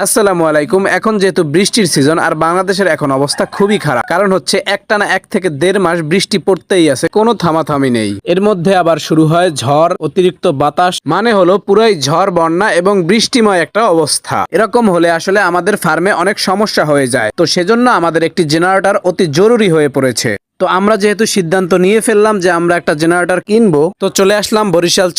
আসসালামু আলাইকুম। এখন যেহেতু বৃষ্টির সিজন আর বাংলাদেশের এখন অবস্থা খুবই খারাপ, কারণ হচ্ছে একটানা 1 থেকে 1.5 মাস বৃষ্টি পড়তেই আছে, কোনো থামাথামি নেই। এর মধ্যে আবার শুরু হয় ঝড়, অতিরিক্ত বাতাস, মানে হলো পুরাই ঝড়, বন্যা এবং বৃষ্টিময় একটা অবস্থা। এরকম হলে আসলে আমাদের ফার্মে অনেক সমস্যা হয়ে যায়। তো সেজন্য আমাদের একটি জেনারেটর অতি জরুরি হয়ে পড়েছে। তো আমরা যেহেতু সিদ্ধান্ত নিয়ে ফেললাম যে আমরা একটা জেনারেটর কিনবো, তো চলে আসলাম বরিশাল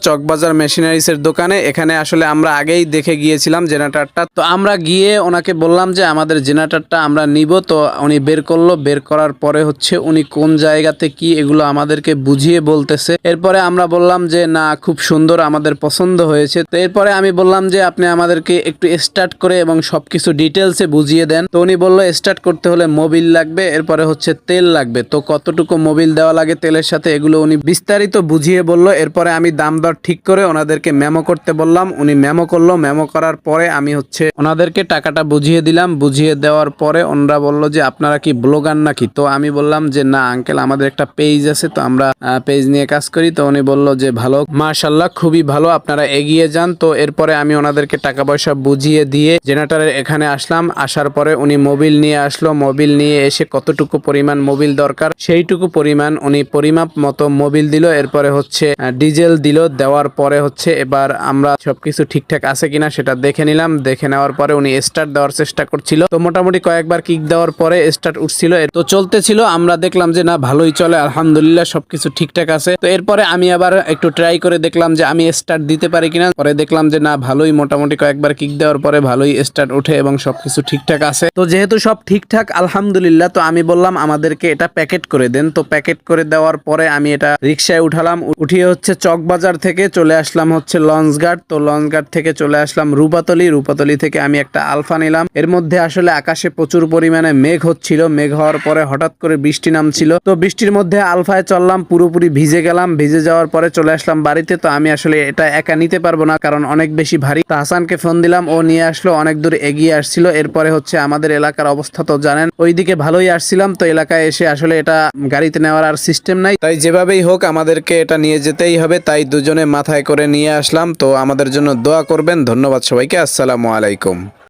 চকবাজার মেশিনারিজের দোকানে। এখানে আসলে আমরা আগেই দেখে গিয়েছিলাম জেনারেটরটা। তো আমরা গিয়ে ওনাকে বললাম যে আমাদের জেনারেটরটা আমরা নিব। তো উনি বের করলো, বের করার পরে হচ্ছে উনি কোন জায়গাতে কি এগুলো আমাদেরকে বুঝিয়ে বলতেছে। এরপরে আমরা বললাম যে না, খুব সুন্দর, আমাদের পছন্দ হয়েছে। তো এরপরে আমি বললাম যে আপনি আমাদেরকে একটু স্টার্ট করে এবং সবকিছু ডিটেলসে বুঝিয়ে দেন। তো উনি বললো স্টার্ট করতে হলে মোবিল লাগবে, এরপরে হচ্ছে তেল লাগবে। তো কতটুকু মোবিল দেওয়া লাগে তেলের সাথে এগুলো উনি বিস্তারিত বুঝিয়ে বলল। এরপরে আমি দাম দর ঠিক করে ওনাদেরকে মেমো করতে বললাম, উনি মেমো করলো। মেমো করার পরে আমি হচ্ছে ওনাদেরকে টাকাটা বুঝিয়ে দিলাম। বুঝিয়ে দেওয়ার পরে ওনারা বলল যে আপনারা কি ব্লগার নাকি? তো আমি বললাম যে না আঙ্কেল, আমাদের একটা পেজ আছে, তো আমরা পেজ নিয়ে কাজ করি। তো উনি বলল যে ভালো, মাশাআল্লাহ, খুবই ভালো, আপনারা এগিয়ে যান। তো এরপরে আমি ওনাদেরকে টাকা পয়সা বুঝিয়ে দিয়ে জেনারেটরের এখানে আসলাম। আসার পরে উনি মোবিল নিয়ে আসলো। মোবিল নিয়ে এসে কতটুকু পরিমাণ মোবিল দরকার সেইটুকু পরিমাণ উনি পরিমাপ মতো মোবিল দিল। এরপরে হচ্ছে ডিজেল দিল। দেওয়ার পরে হচ্ছে এবার আমরা সবকিছু ঠিকঠাক আছে কিনা সেটা দেখে নিলাম। দেখে নেওয়ার পরে উনি স্টার্ট দেওয়ার চেষ্টা করছিল। তো মোটামুটি কয়েকবার কিক দেওয়ার পরে স্টার্ট উঠছিল, তো চলতেছিল। আমরা দেখলাম যে না, ভালোই চলে, আলহামদুলিল্লাহ, সবকিছু ঠিকঠাক আছে। তো এরপরে আমি আবার একটু ট্রাই করে দেখলাম যে আমি স্টার্ট দিতে পারি কিনা। পরে দেখলাম যে না, ভালোই, মোটামুটি কয়েকবার কিক দেওয়ার পরে ভালোই স্টার্ট উঠে এবং সবকিছু ঠিকঠাক আছে। তো যেহেতু সব ঠিকঠাক আলহামদুলিল্লাহ, তো আমি বললাম আমাদেরকে এটা প্যাকেট করে দেন। তো প্যাকেট করে দেওয়ার পরে আমি এটা রিক্সায় উঠালাম। উঠিয়ে হচ্ছে চকবাজার থেকে চলে আসলাম হচ্ছে লঞ্চঘাট। তো লঞ্চঘাট থেকে চলে আসলাম রূপাতলি থেকে আমি একটা আলফা নিলাম। এর মধ্যে আসলে আকাশে প্রচুর পরিমাণে মেঘ হচ্ছিল। মেঘ হওয়ার পরে হঠাৎ করে বৃষ্টি নামছিল। তো বৃষ্টির মধ্যে আলফায় চললাম, পুরোপুরি ভিজে গেলাম। ভিজে যাওয়ার পরে চলে আসলাম বাড়িতে। তো আমি আসলে এটা একা নিতে পারবো না, কারণ অনেক বেশি ভারী। তো হাসানকে ফোন দিলাম, ও নিয়ে আসলো, অনেক দূর এগিয়ে আসছিল। এরপরে হচ্ছে আমাদের এলাকার অবস্থা তো জানেন, ওইদিকে ভালোই আসছিলাম। তো এলাকায় এসে আসলে এটা গাড়িতে নেওয়ার আর সিস্টেম নাই, তাই যেভাবেই হোক আমাদেরকে এটা নিয়ে যেতেই হবে। তাই দুজনে মাথায় করে নিয়ে আসলাম। তো আমাদের জন্য দোয়া করবেন। ধন্যবাদ সবাইকে। আসসালামু আলাইকুম।